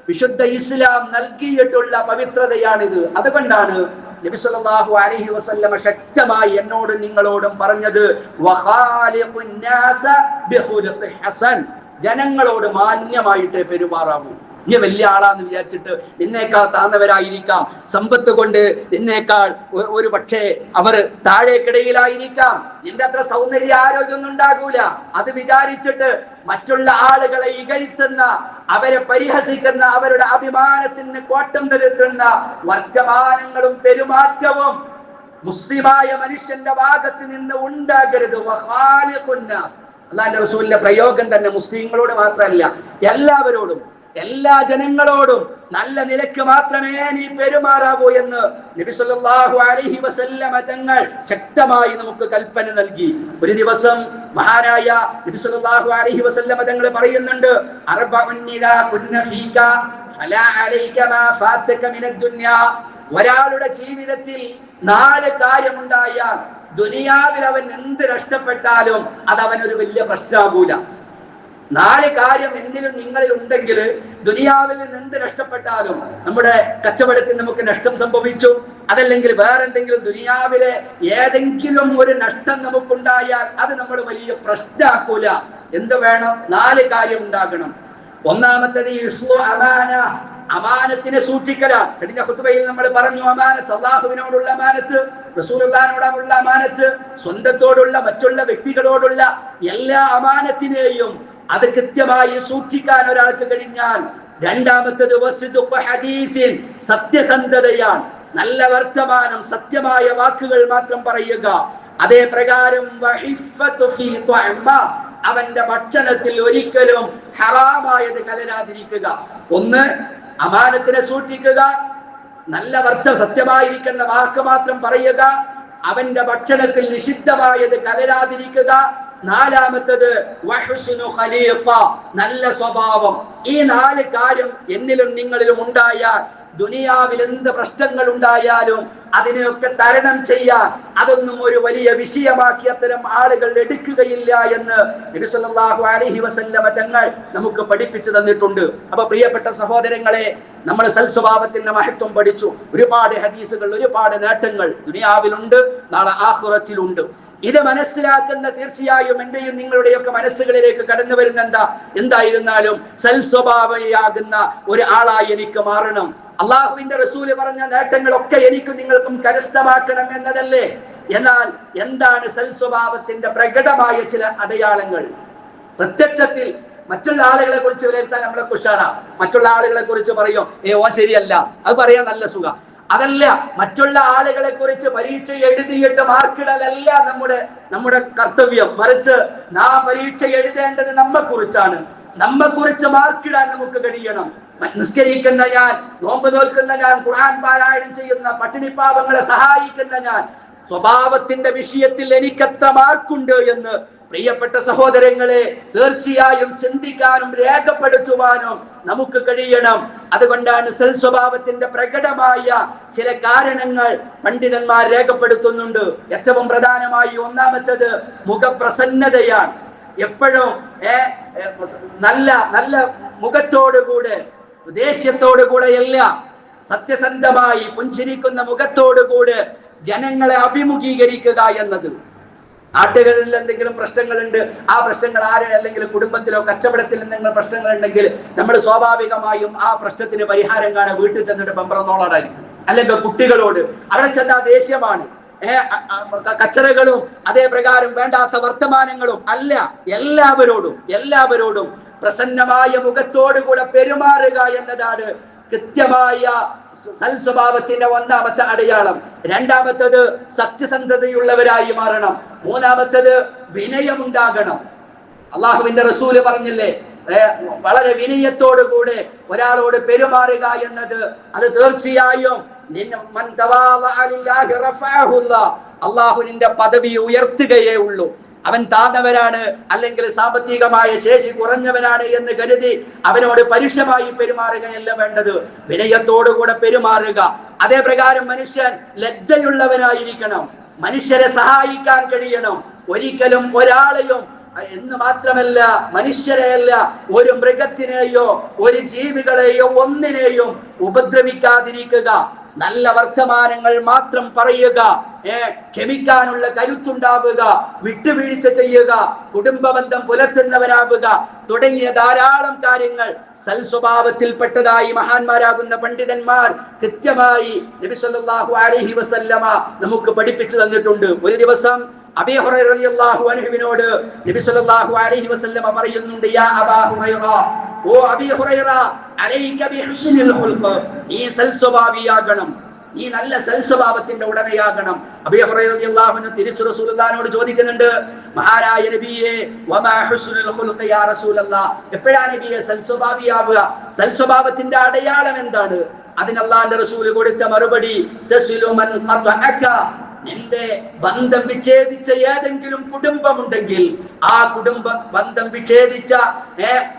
വിശുദ്ധ ഇസ്ലാം നൽകിയിട്ടുള്ള പവിത്രതയാണിത്. അതുകൊണ്ടാണ് നബി സല്ലല്ലാഹു അലൈഹി വസല്ലമ ശക്തമായി എന്നോടും നിങ്ങളോടും പറഞ്ഞത്, വഖാലിഖുൻ നാസ ബിഖുലുഖി ഹസൻ, ജനങ്ങളോട് മാന്യമായിട്ട് പെരുമാറാവൂ. നീ വലിയ ആളാന്ന് വിചാരിച്ചിട്ട് നിന്നേക്കാൾ താഴ്ന്നവരായിരിക്കാം, സമ്പത്ത് കൊണ്ട് നിന്നേക്കാൾ ഒരു പക്ഷേ അവർ താഴേക്കിടയിലായിരിക്കാം, നിന്റെ അത്ര സൗന്ദര്യ ആരോഗ്യമൊന്നും ഉണ്ടാകൂല. അത് വിചാരിച്ചിട്ട് മറ്റുള്ള ആളുകളെ ഇകഴ്ത്തുന്ന, അവരെ പരിഹസിക്കുന്ന, അവരുടെ അഭിമാനത്തിന് കോട്ടം തരുത്തുന്ന വർത്തമാനങ്ങളും പെരുമാറ്റവും മുസ്ലിമായ മനുഷ്യന്റെ ഭാഗത്ത് നിന്ന് ഉണ്ടാകരുത്. അല്ലാഹുവിന്റെ റസൂലിന്റെ പ്രയോഗം തന്നെ മുസ്ലിങ്ങളോട് മാത്രമല്ല, എല്ലാവരോടും, എല്ലാ ജനങ്ങളോടും നല്ല നിലയ്ക്ക് മാത്രമേ നീ പെരുമാറാവൂ എന്ന് നബി സല്ലല്ലാഹു അലൈഹി വസല്ലമ തങ്ങൾ ശക്തമായി നമുക്ക് കൽപ്പന നൽകി. ഒരു ദിവസം മഹാനായ നബി സല്ലല്ലാഹു അലൈഹി വസല്ലമ തങ്ങൾ പറയുന്നുണ്ട്, അർബഉൻ ഇദാ കുന്ന ഫീക ഫലാ അലൈക മാ ഫാതക മിനദ് ദുനിയാ, ഒരാളുടെ ജീവിതത്തിൽ 4 കാര്യമുണ്ടായാൽ ദുനിയാവിൽ അവൻ എന്ത് നഷ്ടപ്പെട്ടാലും അത് അവനൊരു വലിയ പ്രശ്നമാകൂല. 4 കാര്യം എന്നിലും നിങ്ങളിൽ ഉണ്ടെങ്കിൽ ദുനിയാവിൽ നിന്ന് എന്ത് നഷ്ടപ്പെട്ടാലും, നമ്മുടെ കച്ചവടത്തിൽ നമുക്ക് നഷ്ടം സംഭവിച്ചു, അതല്ലെങ്കിൽ വേറെ എന്തെങ്കിലും ദുനിയാവിലെ ഏതെങ്കിലും ഒരു നഷ്ടം നമുക്കുണ്ടായാൽ അത് നമ്മൾ വലിയ പ്രശ്നമാക്കൂല. എന്ത് വേണം? 4 കാര്യം ഉണ്ടാകണം. ഒന്നാമത്തേത് അമാനത്തിനെ സൂക്ഷിക്കലാണ്. കഴിഞ്ഞ ഖുതുബയിൽ നമ്മൾ പറഞ്ഞു, അമാനത്ത്, അല്ലാഹുവിനോടുള്ള അമാനത്ത്, റസൂലുള്ളാഹിനോടുള്ള അമാനത്ത്, സ്വന്തത്തോടുള്ള, മറ്റുള്ള വ്യക്തികളോടുള്ള എല്ലാ അമാനത്തിനെയും അത് കൃത്യമായി സൂക്ഷിക്കാൻ ഒരാൾക്ക് കഴിഞ്ഞാൽ. രണ്ടാമത്തേത് സത്യസന്ധതയാണ്. നല്ല വർത്തമാനം, സത്യമായ വാക്കുകൾ മാത്രം പറയുക. അതേ പ്രകാരം അവന്റെ ഭക്ഷണത്തിൽ ഒരിക്കലും ഹറാമായത് കലരാതിരിക്കുക. ഒന്ന്, അമാനത്തിനെ സൂക്ഷിക്കുക, നല്ല സത്യമായിരിക്കുന്ന വാക്ക് മാത്രം പറയുക, അവന്റെ ഭക്ഷണത്തിൽ നിഷിദ്ധമായത് കലരാതിരിക്കുക, നാലാമത്തത് വഹുസ്നു ഖലീഖ, നല്ല സ്വഭാവം. ഈ 4 കാര്യം എന്നിലും നിങ്ങളിലും ഉണ്ടായാൽ ദുനിയാവിൽ എന്ത് പ്രശ്നങ്ങൾ ഉണ്ടായാലും അതിനെയൊക്കെ തരണം ചെയ്യാൻ അതൊന്നും ഒരു വലിയ വിഷയമാക്കി അത്തരം ആളുകൾ എടുക്കുകയില്ല എന്ന് നബി സല്ലല്ലാഹു അലൈഹി വസല്ലമ തങ്ങൾ നമുക്ക് പഠിപ്പിച്ചു തന്നിട്ടുണ്ട്. അപ്പൊ പ്രിയപ്പെട്ട സഹോദരങ്ങളെ, നമ്മൾ സൽസ്വഭാവത്തിന്റെ മഹത്വം പഠിച്ചു. ഒരുപാട് ഹദീസുകൾ, ഒരുപാട് നേട്ടങ്ങൾ ദുനിയാവിലുണ്ട്, നാളെ ആഖിറത്തിലുണ്ട്. ഇത് മനസ്സിലാക്കുന്ന തീർച്ചയായും എന്റെയും നിങ്ങളുടെയൊക്കെ മനസ്സുകളിലേക്ക് കടന്നു വരുന്ന എന്തായിരുന്നാലും സൽസ്വഭാവിയാകുന്ന ഒരു ആളായി എനിക്ക് മാറണം. അള്ളാഹുവിന്റെ റസൂല് പറഞ്ഞ നേട്ടങ്ങളൊക്കെ എനിക്കും നിങ്ങൾക്കും കരസ്ഥമാക്കണം എന്നതല്ലേ? എന്നാൽ എന്താണ് സൽസ്വഭാവത്തിന്റെ പ്രകടമായ ചില അടയാളങ്ങൾ? പ്രത്യക്ഷത്തിൽ മറ്റുള്ള ആളുകളെ കുറിച്ച് വിലയിരുത്താൻ നമ്മളെ കുഷാറാ. മറ്റുള്ള ആളുകളെ കുറിച്ച് പറയോ ഓ ശരിയല്ല, അത് പറയാൻ നല്ല സുഖം. അതല്ല, മറ്റുള്ള ആളുകളെ കുറിച്ച് പരീക്ഷ എഴുതിയിട്ട് മാർക്കിടലല്ല നമ്മുടെ കർത്തവ്യം. മറിച്ച് നാം പരീക്ഷ എഴുതേണ്ടത് നമ്മെക്കുറിച്ചാണ്. നമ്മെക്കുറിച്ച് മാർക്കിടാൻ നമുക്ക് കഴിയണം. നിസ്കരിക്കുന്ന ഞാൻ, നോമ്പ് നോൽക്കുന്ന ഞാൻ, ഖുർആൻ പാരായണം ചെയ്യുന്ന, പട്ടിണിപ്പാവങ്ങളെ സഹായിക്കുന്ന ഞാൻ, സ്വഭാവത്തിന്റെ വിഷയത്തിൽ എനിക്കെത്ര മാർക്കുണ്ട് എന്ന് പ്രിയപ്പെട്ട സഹോദരങ്ങളെ തീർച്ചയായും ചിന്തിക്കാനും രേഖപ്പെടുത്തുവാനും നമുക്ക് കഴിയണം. അതുകൊണ്ടാണ് സൽസ്വഭാവത്തിന്റെ പ്രകടമായ ചില കാരണങ്ങൾ പണ്ഡിതന്മാർ രേഖപ്പെടുത്തുന്നുണ്ട്. ഏറ്റവും പ്രധാനമായി ഒന്നാമത്തേത് മുഖപ്രസന്നതയാണ്. എപ്പോഴും നല്ല നല്ല മുഖത്തോടുകൂടെ, ദേഷ്യത്തോടുകൂടെയല്ല, സത്യസന്ധമായി പുഞ്ചിരിക്കുന്ന മുഖത്തോടുകൂടെ ജനങ്ങളെ അഭിമുഖീകരിക്കുക എന്നത്. നാട്ടുകളിൽ എന്തെങ്കിലും പ്രശ്നങ്ങളുണ്ട്, ആ പ്രശ്നങ്ങൾ അല്ലെങ്കിൽ കുടുംബത്തിലോ കച്ചവടത്തിൽ എന്തെങ്കിലും പ്രശ്നങ്ങൾ ഉണ്ടെങ്കിൽ നമ്മൾ സ്വാഭാവികമായും ആ പ്രശ്നത്തിന് പരിഹാരം കാണാൻ വീട്ടിൽ ചെന്നിട്ട് പെമ്പറന്നോളായിരിക്കും. അല്ലെങ്കിൽ കുട്ടികളോട് അവിടെ ചെന്ന ദേഷ്യമാണ്, കച്ചറകളും അതേ പ്രകാരം വേണ്ടാത്ത വർത്തമാനങ്ങളും അല്ല. എല്ലാവരോടും പ്രസന്നമായ മുഖത്തോടുകൂടെ പെരുമാറുക എന്നതാണ് കൃത്യമായ സൽസ്വഭാവത്തിന്റെ ഒന്നാമത്തെ അടയാളം. രണ്ടാമത്തത് സത്യസന്ധതയുള്ളവരായി മാറണം. മൂന്നാമത്തത് വിനയമുണ്ടാകണം. അള്ളാഹുവിന്റെ റസൂല് പറഞ്ഞില്ലേ, വളരെ വിനയത്തോടുകൂടെ ഒരാളോട് പെരുമാറുക എന്നത് അത് തീർച്ചയായും അള്ളാഹു നിന്റെ പദവി ഉയർത്തുകയേ ഉള്ളൂ. അവൻ താന്നവനാണ് അല്ലെങ്കിൽ സാമ്പത്തികമായ ശേഷി കുറഞ്ഞവനാണ് എന്ന് കരുതി അവനോട് പരുഷമായി പെരുമാറുകയല്ല വേണ്ടത്, വിനയത്തോടുകൂടെ പെരുമാറുക. അതേ പ്രകാരം മനുഷ്യൻ ലജ്ജയുള്ളവനായിരിക്കണം, മനുഷ്യരെ സഹായിക്കാൻ കഴിയണം. ഒരിക്കലും ഒരാളെയും എന്ന് മാത്രമല്ല മനുഷ്യരെയല്ല, ഒരു മൃഗത്തിനെയോ ഒരു ജീവികളെയോ ഒന്നിനെയും ഉപദ്രവിക്കാതിരിക്കുക, നല്ല വർത്തമാനങ്ങൾ മാത്രം പറയുക, ക്ഷമിക്കാനുള്ള കരുത്തുണ്ടാവുക, വിട്ടുവീഴ്ച ചെയ്യുക, കുടുംബബന്ധം പുലർത്തുന്നവരാവുക തുടങ്ങിയ ധാരാളം കാര്യങ്ങൾ സൽസ്വഭാവത്തിൽപ്പെട്ടതായി മഹാന്മാരാകുന്ന പണ്ഡിതന്മാർ കൃത്യമായി നബി സല്ലല്ലാഹു അലൈഹി വസല്ലമ നമുക്ക് പഠിപ്പിച്ചു തന്നിട്ടുണ്ട്. ഒരു ദിവസം അബീ ഹുറൈറ റളിയല്ലാഹു അൻഹുവിനോട് നബി സല്ലല്ലാഹു അലൈഹി വസല്ലമ പറയുന്നുണ്ട്, യാ അബാ ഹുറൈറ, ഓ അബീ ഹുറൈറ, അലൈക ബിഹുസ്നിൽ ഖുൽഖ്, നീ സൽസ്വഭാവിയാകണം, ഈ നല്ല സൽസ്വഭാവത്തിന്റെ ഉടമയാകണം. അബീ ഹുറൈറ റളിയല്ലാഹു അൻഹു തിരിച്ചു റസൂലുള്ളാഹിനോട് ചോദിക്കുന്നുണ്ട്, മഹാനായ നബിയേ, വമാ ഹുസ്നുൽ ഖുൽഖ് യാ റസൂലല്ലാഹ്, എപ്പോഴാണ് നബിയെ സൽസ്വഭാവിയാവുക? സൽസ്വഭാവത്തിന്റെ അടയാളം എന്താണ്? അതിന് അല്ലാഹുവിന്റെ റസൂൽ കൊടുത്ത മറുപടി, തസ്ലു മൻ ഖതഅക, നിന്റെ ബന്ധം വിച്ഛേദിച്ച ഏതെങ്കിലും കുടുംബമുണ്ടെങ്കിൽ ആ കുടുംബ ബന്ധം വിച്ഛേദിച്ച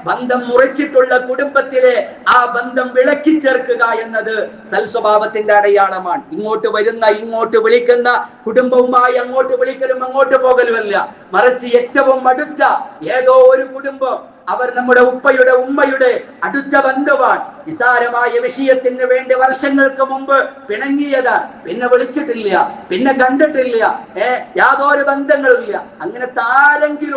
ബന്ധം മുറിച്ചിട്ടുള്ള കുടുംബത്തിലെ ആ ബന്ധം വിളക്കി ചേർക്കുക എന്നത് സൽസ്വഭാവത്തിന്റെ അടയാളമാണ്. ഇങ്ങോട്ട് വരുന്ന, ഇങ്ങോട്ട് വിളിക്കുന്ന കുടുംബവുമായി അങ്ങോട്ട് വിളിക്കലും അങ്ങോട്ട് പോകലുമല്ല, മറിച്ച് ഏറ്റവും അടുത്ത ഏതോ ഒരു കുടുംബം, അവർ നമ്മുടെ ഉപ്പയുടെ ഉമ്മയുടെ അടുത്ത ബന്ധുവാണ്. നിസാരമായ വിഷയത്തിന് വേണ്ടി വർഷങ്ങൾക്ക് മുമ്പ് പിണങ്ങിയതാണ്, പിന്നെ വിളിച്ചിട്ടില്ല, പിന്നെ കണ്ടിട്ടില്ല, യാതൊരു ബന്ധങ്ങളും ഇല്ല. അങ്ങനത്തെ ആരെങ്കിലും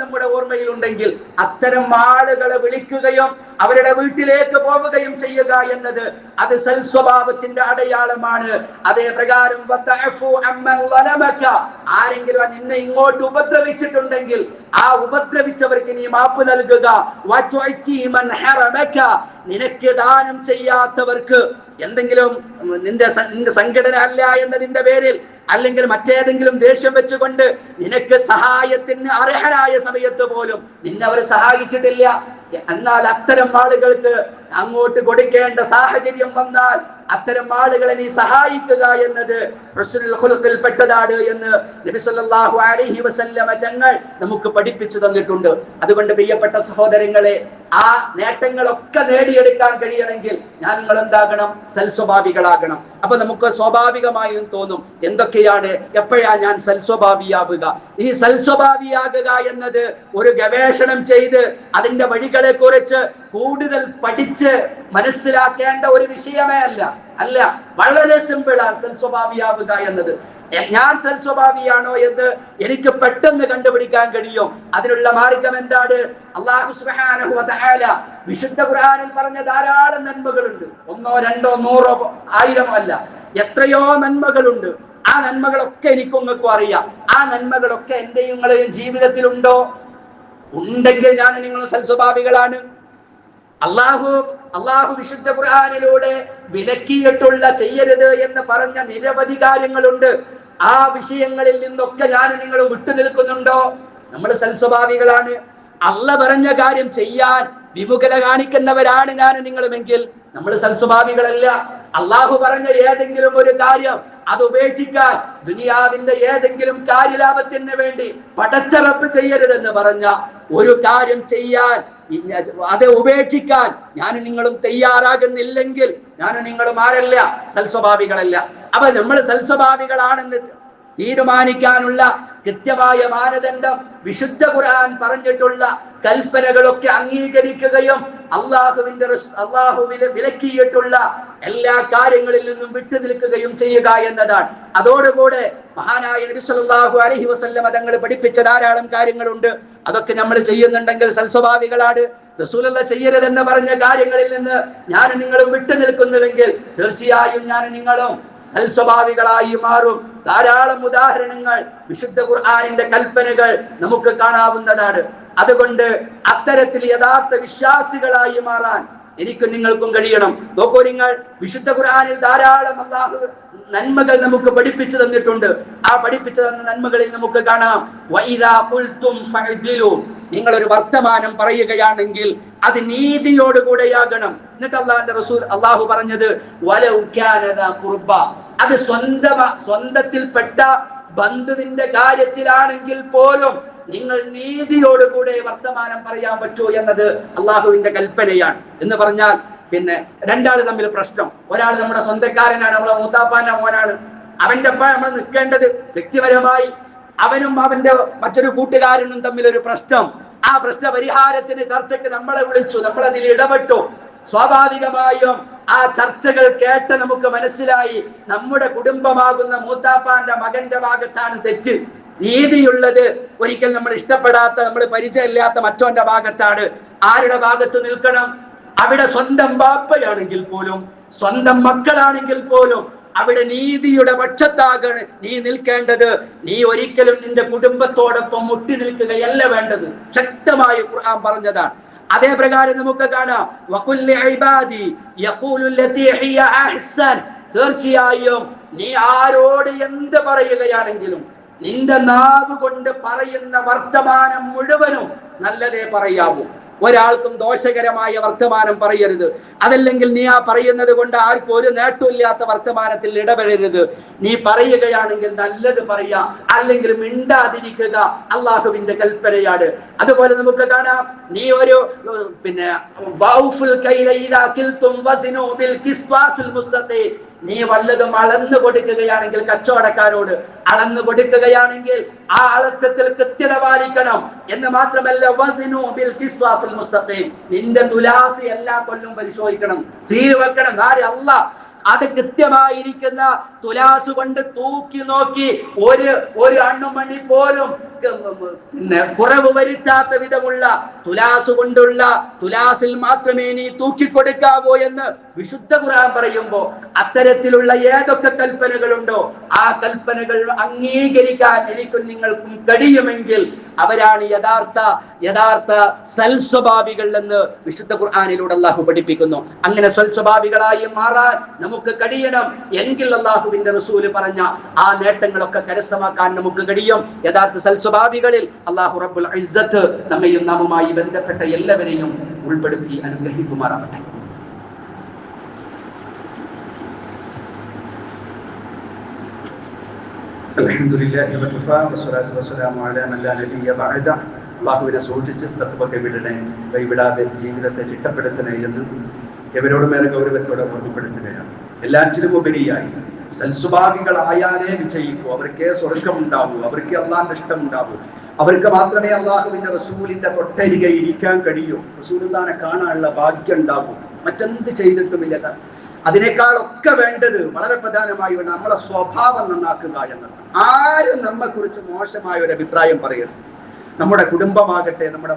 നമ്മുടെ ഓർമ്മയിലുണ്ടെങ്കിൽ അത്തരം ആളുകളെ വിളിക്കുകയും അവരുടെ വീട്ടിലേക്ക് പോവുകയും ചെയ്യുക എന്നത് അത് സൽസ്വഭാവത്തിന്റെ അടയാളമാണ്. അതേ പ്രകാരം ആരെങ്കിലും നിന്നെ ഇങ്ങോട്ട് ഉപദ്രവിച്ചിട്ടുണ്ടെങ്കിൽ ആ ഉപദ്രവിച്ചവർക്ക് നീ മാപ്പ് നൽകുക. നിനക്ക് ദാനം ചെയ്യാത്തവർക്ക് എന്തെങ്കിലും നിന്റെ സംഘടന അല്ല എന്നതിന്റെ പേരിൽ അല്ലെങ്കിൽ മറ്റേതെങ്കിലും ദേഷ്യം വെച്ചുകൊണ്ട് നിനക്ക് സഹായത്തിന് അർഹനായ സമയത്ത് പോലും നിന്നെ അവർ സഹായിച്ചിട്ടില്ല, എന്നാൽ അത്തരം ആളുകൾക്ക് അങ്ങോട്ട് കൊടുക്കേണ്ട സാഹചര്യം വന്നാൽ അത്തരം ആളുകളെ നീ സഹായിക്കുക എന്നത് ഹുസ്നുൽ ഖുൽഖിൽ പെട്ടതാണ് എന്ന് നബി സല്ലല്ലാഹു അലൈഹി വസല്ലമ തങ്ങൾ നമുക്ക് പഠിപ്പിച്ചു തന്നിട്ടുണ്ട്. അതുകൊണ്ട് പ്രിയപ്പെട്ട സഹോദരങ്ങളെ, ആ നേട്ടങ്ങളൊക്കെ നേടിയെടുക്കാൻ കഴിയണമെങ്കിൽ ഞാൻ നിങ്ങൾ എന്താകണം? സൽസ്വഭാവികളാകണം. അപ്പൊ നമുക്ക് സ്വാഭാവികമായും തോന്നും, എന്തൊക്കെയാണ്, എപ്പോഴാ ഞാൻ സൽസ്വഭാവിയാവുക? ഈ സൽസ്വഭാവിയാകുക എന്നത് ഒരു ഗവേഷണം ചെയ്ത് അതിന്റെ വഴികളെ കുറിച്ച് കൂടുതൽ പഠിച്ച് മനസ്സിലാക്കേണ്ട ഒരു വിഷയമേ അല്ല. വളരെ സിമ്പിളാണ് സൽസ്വഭാവിയാവുക എന്നത്. ഞാൻ സൽസ്വഭാവിയാണോ എന്ന് എനിക്ക് പെട്ടെന്ന് കണ്ടുപിടിക്കാൻ കഴിയും. അതിനുള്ള മാർഗം എന്താണ്? അല്ലാഹു സുബ്ഹാനഹു വ തആല വിശുദ്ധ ഖുർആനിൽ പറഞ്ഞ ധാരാളം നന്മകളുണ്ട്. 1 2 100 1000 അല്ല, എത്രയോ നന്മകളുണ്ട്. ആ നന്മകളൊക്കെ എനിക്കും നിങ്ങൾക്കും അറിയാം. ആ നന്മകളൊക്കെ എന്റെയും നിങ്ങളുടെയും ജീവിതത്തിലുണ്ടോ? ഉണ്ടെങ്കിൽ ഞാൻ നിങ്ങൾ സൽസ്വഭാവികളാണ്. അള്ളാഹു വിശുദ്ധ ഖുർആനിലൂടെ വിലക്കിയിട്ടുള്ള ചെയ്യരുത് എന്ന് പറഞ്ഞ നിരവധി കാര്യങ്ങളുണ്ട്. ആ വിഷയങ്ങളിൽ നിന്നൊക്കെ ഞാൻ നിങ്ങൾ വിട്ടുനിൽക്കുന്നുണ്ടോ? നമ്മൾ സൽസ്വഭാവികളാണ്. അള്ളാഹ് പറഞ്ഞ കാര്യം ചെയ്യാൻ വിമുഖത കാണിക്കുന്നവരാണ് ഞാൻ നിങ്ങളുമെങ്കിൽ നമ്മൾ സൽസ്വഭാവികളല്ല. അള്ളാഹു പറഞ്ഞ ഏതെങ്കിലും ഒരു കാര്യം അത് ഉപേക്ഷിക്കാൻ, ദുനിയാവിന്റെ ഏതെങ്കിലും കാര്യലാഭത്തിന് വേണ്ടി പടച്ച റബ്ബ് ചെയ്യരുതെന്ന് പറഞ്ഞ ഒരു കാര്യം ചെയ്യാൻ, അത് ഉപേക്ഷിക്കാൻ ഞാനും നിങ്ങളും തയ്യാറാകുന്നില്ലെങ്കിൽ ഞാനും നിങ്ങളും ആരല്ല? സൽസ്വഭാവികളല്ല. അപ്പൊ നമ്മൾ സൽസ്വഭാവികളാണെന്ന് തീരുമാനിക്കാനുള്ള കൃത്യമായ മാനദണ്ഡം വിശുദ്ധ ഖുർആൻ പറഞ്ഞിട്ടുള്ള കൽപ്പനകളൊക്കെ അംഗീകരിക്കുകയും അള്ളാഹുവിലെ വിലക്കിയിട്ടുള്ള എല്ലാ കാര്യങ്ങളിൽ നിന്നും വിട്ടുനിൽക്കുകയും ചെയ്യുക എന്നതാണ്. അതോടുകൂടെ മഹാനായ നബി സല്ലല്ലാഹു അലൈഹി വസല്ലം തങ്ങൾ പഠിപ്പിച്ച ധാരാളം കാര്യങ്ങളുണ്ട്. അതൊക്കെ നമ്മൾ ചെയ്യുന്നുണ്ടെങ്കിൽ സൽസ്വഭാവികളാണ്. റസൂലുള്ളാഹി ചെയ്യരുതെന്ന് പറഞ്ഞ കാര്യങ്ങളിൽ നിന്ന് ഞാനും നിങ്ങളും വിട്ടുനിൽക്കുന്നുവെങ്കിൽ തീർച്ചയായും ഞാനും നിങ്ങളും സൽസ്വഭാവികളായി മാറും. ധാരാളം ഉദാഹരണങ്ങൾ വിശുദ്ധ ഖുർആനിന്റെ കൽപ്പനകൾ നമുക്ക് കാണാവുന്നതാണ്. അതുകൊണ്ട് അത്തരത്തിൽ യഥാർത്ഥ വിശ്വാസികളായി മാറാൻ എനിക്കും നിങ്ങൾക്കും കഴിയണം. നോക്കൂ, നിങ്ങൾ വിശുദ്ധ ഖുർആനിൽ ധാരാളം അല്ലാഹു നന്മകൾ നമുക്ക് പഠിപ്പിച്ചു തന്നിട്ടുണ്ട്. ആ പഠിപ്പിച്ചു തന്ന നന്മകളിൽ നമുക്ക് കാണാം, വഇദാ ഖുൽതും ഫഅദിലു, നിങ്ങൾ ഒരു വർത്തമാനം പറയുകയാണെങ്കിൽ അത് നീതിയോടുകൂടെയാകണം. എന്നിട്ട് അല്ലാഹുവിന്റെ റസൂൽ അല്ലാഹു പറഞ്ഞത് വലൗ കാന ദാ ഖുർബ, അത് സ്വന്തത്തിൽപ്പെട്ട ബന്ധുവിന്റെ കാര്യത്തിലാണെങ്കിൽ പോലും നിങ്ങൾ നീതിയോടുകൂടെ വർത്തമാനം പറയാൻ പറ്റൂ എന്നത് അള്ളാഹുവിന്റെ കൽപ്പനയാണ്. എന്ന് പറഞ്ഞാൽ പിന്നെ രണ്ടാൾ തമ്മിൽ പ്രശ്നം, ഒരാൾ നമ്മുടെ സ്വന്തക്കാരനാണ്, നമ്മളെ മൂത്താപ്പാന്റെ മോനാണ്, അവന്റെ ഒപ്പം നമ്മൾ നിൽക്കേണ്ടത് വ്യക്തിപരമായി. അവനും അവന്റെ മറ്റൊരു കൂട്ടുകാരനും തമ്മിൽ ഒരു പ്രശ്നം. ആ പ്രശ്ന പരിഹാരത്തിന് ചർച്ചയ്ക്ക് നമ്മളെ വിളിച്ചു, നമ്മളതിൽ ഇടപെട്ടു. സ്വാഭാവികമായും ആ ചർച്ചകൾ കേട്ട് നമുക്ക് മനസ്സിലായി നമ്മുടെ കുടുംബമാകുന്ന മൂത്താപ്പാന്റെ മകന്റെ ഭാഗത്താണ് തെറ്റ്. നീതിയുള്ളത് ഒരിക്കൽ നമ്മൾ ഇഷ്ടപ്പെടാത്ത, നമ്മൾ പരിചയമില്ലാത്ത മറ്റോന്റെ ഭാഗത്താണ്. ആരുടെ ഭാഗത്ത് നിൽക്കണം? അവിടെ സ്വന്തം ബാപ്പയാണെങ്കിൽ പോലും, സ്വന്തം മക്കളാണെങ്കിൽ പോലും അവിടെ നീതിയുടെ പക്ഷത്താകാണ് നീ നിൽക്കേണ്ടത്. നീ ഒരിക്കലും നിന്റെ കുടുംബത്തോടൊപ്പം മുട്ടി നിൽക്കുകയല്ല വേണ്ടത്. ശക്തമായി ഖുർആൻ പറഞ്ഞതാണ്. അതേ പ്രകാരം നമുക്ക് കാണാം, വഖുല്ലി ഇബാദി യഖൂലു ലതി ഹിയ അഹ്സൻ, തീർച്ചയായും നീ ആരോട് എന്ത് പറയുകയാണെങ്കിലും നിന്റെ നാവ് കൊണ്ട് പറയുന്ന വർത്തമാനം മുഴുവനും നല്ലതേ പറയാവൂ. ഒരാൾക്കും ദോഷകരമായ വർത്തമാനം പറയരുത്. അതല്ലെങ്കിൽ നീ ആ പറയുന്നത് കൊണ്ട് ആർക്കും ഒരു നേട്ടമില്ലാത്ത വർത്തമാനത്തിൽ ഇടപെടരുത്. നീ പറയുകയാണെങ്കിൽ നല്ലത് പറയാ, അല്ലെങ്കിൽ മിണ്ടാതിരിക്കുക. അള്ളാഹുവിന്റെ കൽപ്പനയാണ്. അതുപോലെ നമുക്ക് കാണാം, നീ ഒരു നീ വല്ലതും അളന്നു കൊടുക്കുകയാണെങ്കിൽ കച്ചവടക്കാരോട് അളന്നു കൊടുക്കുകയാണെങ്കിൽ ആ അളക്കത്തിൽ കൃത്യത പാലിക്കണം. എന്ന് മാത്രമല്ല, വസിനു ബിൽ ഖിസ്വാസിൽ മുസ്തഖീം, നിന്റെ തുലാസ് എല്ലാ കൊല്ലം പരിശോധിക്കണം, സീൽ വെക്കണം. അല്ലാഹ് അത് കൃത്യമായിരിക്കുന്ന തുലാസ് കൊണ്ട് തൂക്കി നോക്കി ഒരു അണ്ണുമണി പോലും കുറവ് വരുത്താത്ത വിധമുള്ള തുലാസ് കൊണ്ടുള്ള തുലാസിൽ മാത്രമേ നീ തൂക്കിക്കൊടുക്കാവോ എന്ന് വിശുദ്ധ ഖുർആൻ പറയുമ്പോ അത്തരത്തിലുള്ള ഏതൊക്കെ കൽപ്പനകളുണ്ടോ ആ കൽപ്പനകൾ അംഗീകരിക്കാൻ എനിക്കും നിങ്ങൾക്കും കഴിയുമെങ്കിൽ അവരാണ് യഥാർത്ഥ സൽസ്വഭാവികൾ എന്ന് വിശുദ്ധ ഖുർആനിലൂടെ അല്ലാഹു പഠിപ്പിക്കുന്നു. അങ്ങനെ സൽസ്വഭാവികളായി മാറാൻ നമുക്ക് കഴിയണം എങ്കിൽ അല്ലാഹുവിന്റെ റസൂല് പറഞ്ഞ ആ നേട്ടങ്ങളൊക്കെ കരസ്ഥമാക്കാൻ നമുക്ക് കഴിയും. യഥാർത്ഥ സൽസ്വഭാവികളിൽ അല്ലാഹു റബ്ബുൽ ഇസ്സത്ത് നമ്മയും നാമുമായി ബന്ധപ്പെട്ട എല്ലാവരെയും ഉൾപ്പെടുത്തി അനുഗ്രഹിക്കുമാറാവട്ടെ. അൽഹംദുലില്ലാഹി വകഫാ വസ്സലാത്തു വസ്സലാമു അലാ മൻ ലാ നബിയ്യ ബഅദ. അല്ലാഹുവിനെ സൂക്ഷിച്ച് തഖ്വക്ക് വിടണേ, കൈവിടാതെ ജീവിതത്തെ ചിട്ടപ്പെടുത്തണേ എന്ന് എവരോടും ഏറെ ഗൗരവത്തോടെ ഓർമ്മപ്പെടുത്തുകയാണ്. എല്ലാറ്റിലും ഉപരിയായി സൽസ്വഭാവികളായാലേ വിജയിക്കൂ, അവർക്കേ സ്വർഗമുണ്ടാവൂ, അവർക്ക് അള്ളാഹിന്റെ ഇഷ്ടമുണ്ടാവൂ, അവർക്ക് മാത്രമേ അള്ളാഹുവിന്റെ റസൂലിന്റെ തൊട്ടരികെ ഇരിക്കാൻ കഴിയൂ, റസൂലുള്ളാഹിനെ കാണാനുള്ള ഭാഗ്യം ഉണ്ടാകൂ. മറ്റെന്ത് ചെയ്തിട്ടുമില്ല. അതിനേക്കാളൊക്കെ വേണ്ടത് വളരെ പ്രധാനമായി നമ്മളെ സ്വഭാവം നന്നാക്കുക എന്നത്. ആരും നമ്മെ കുറിച്ച് മോശമായ ഒരു അഭിപ്രായം പറയരുത്. നമ്മുടെ കുടുംബമാകട്ടെ, നമ്മുടെ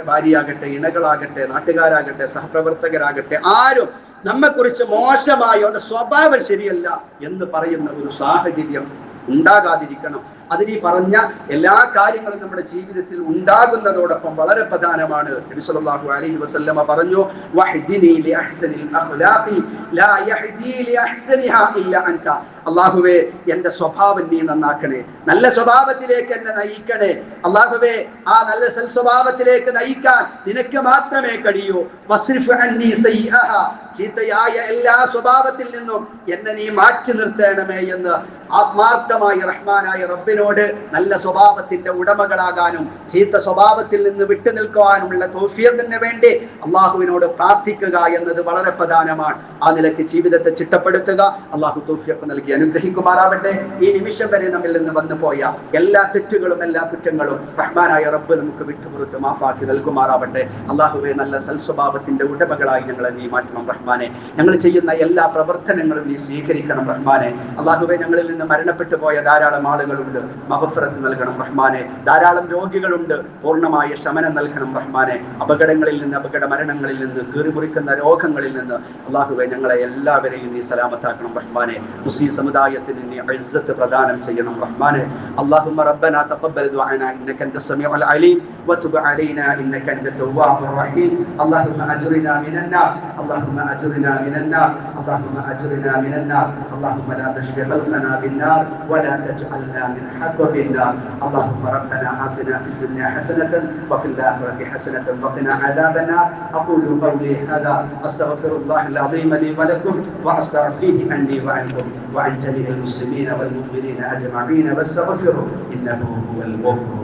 ഭാര്യയാകട്ടെ, ഇണകളാകട്ടെ, നാട്ടുകാരാകട്ടെ, സഹപ്രവർത്തകരാകട്ടെ, ആരും നമ്മെക്കുറിച്ച് മോശമായ ഒരു സ്വഭാവം ശരിയല്ല എന്ന് പറയുന്ന ഒരു സാഹചര്യം ഉണ്ടാകാതിരിക്കണം. അതിനീ പറഞ്ഞ എല്ലാ കാര്യങ്ങളും നമ്മുടെ ജീവിതത്തിൽ ഉണ്ടാകുന്നതോടൊപ്പം വളരെ പ്രധാനമാണ്. നബി സല്ലല്ലാഹു അലൈഹി വസല്ലമ പറഞ്ഞു, വഹ്ദിനി ലി അഹ്സനിൽ അഖ്ലാഖി ലാ യഹ്ദി ലി അഹ്സനിഹാ ഇല്ല അൻത. അല്ലാഹുവേ, എൻ്റെ സ്വഭാവം നീ നന്നാക്കണേ, നല്ല സ്വഭാവത്തിലേക്ക് എന്നെ നയിക്കണേ. അല്ലാഹുവേ, ആ നല്ല സ്വഭാവത്തിലേക്ക് നയിക്കാൻ നിനക്ക് മാത്രമേ കഴിയൂ. വസ്രിഫ് അന്നി സയ്യിഅഹാ, ചീത്തയായ എല്ലാ സ്വഭാവത്തിൽ നിന്നും എന്നെ നീ മാറ്റി നിർത്തണമേ എന്ന് ആത്മാർത്ഥമായി റഹ്മാനായ റബ്ബിനോട് നല്ല സ്വഭാവത്തിന്റെ ഉടമകളാകാനും ചീത്ത സ്വഭാവത്തിൽ നിന്ന് വിട്ടു നിൽക്കുവാനുമുള്ള തൗഫീഖിന് വേണ്ടി അള്ളാഹുവിനോട് പ്രാർത്ഥിക്കുക എന്നത് വളരെ പ്രധാനമാണ്. ആ നിലയ്ക്ക് ജീവിതത്തെ ചിട്ടപ്പെടുത്തുക. അള്ളാഹു തൗഫീഖ് നൽകി അനുഗ്രഹിക്കുമാറാവട്ടെ. ഈ നിമിഷം വരെ നമ്മിൽ നിന്ന് വന്നു പോയ എല്ലാ തെറ്റുകളും എല്ലാ കുറ്റങ്ങളും റഹ്മാനായ റബ്ബ് നമുക്ക് വിട്ടുപുറത്ത് മാഫാക്കി നൽകുമാറാവട്ടെ. അള്ളാഹുവെ, നല്ല സൽസ്വഭാവത്തിന്റെ ഉടമകളായി ഞങ്ങളെ നീ മാറ്റണം റഹ്മാനെ. ഞങ്ങൾ ചെയ്യുന്ന എല്ലാ പ്രവർത്തനങ്ങളും നീ സ്വീകരിക്കണം റഹ്മാനെ. അള്ളാഹുവെ, ഞങ്ങളിൽ നിന്ന് മരണപ്പെട്ടു പോയ ധാരാളം ആളുകളുണ്ട്, മഗ്ഫിറത്ത് നൽകണം റഹ്മാനെ. ധാരാളം രോഗികളുണ്ട്, പൂർണ്ണമായ ശമനം നൽകണം റഹ്മാനെ. അപകടങ്ങളിൽ നിന്ന്, അപകട മരണങ്ങളിൽ നിന്ന്, കീറിമുറിക്കുന്ന രോഗങ്ങളിൽ നിന്ന് അള്ളാഹുവെ ഞങ്ങളെ എല്ലാവരെയും നീ സലാമത്താക്കണം റഹ്മാനെ. മുസ്ലിം സമുദായത്തിന് നീ ഇസ്സത്ത് പ്രദാനം ചെയ്യണം റഹ്മാനെ. اللهم ربنا تقبل دعاءنا انك انت السميع العليم وتب علينا انك انت التواب الرحيم. اللهم اجرنا من النار، اللهم اجرنا من النار، اللهم اجرنا من النار. اللهم لا تشغل خلقنا بالنار ولا تجعلنا من حطب النار. اللهم ربنا آتنا في الدنيا حسنة وفي الآخرة حسنة وقنا عذاب النار. أقول قولي هذا أستغفر الله العظيم لي ولكم وأستغفره عني وعنكم وعن جميع المسلمين والمؤمنين أجمعين، واستغفره إنه هو الغفور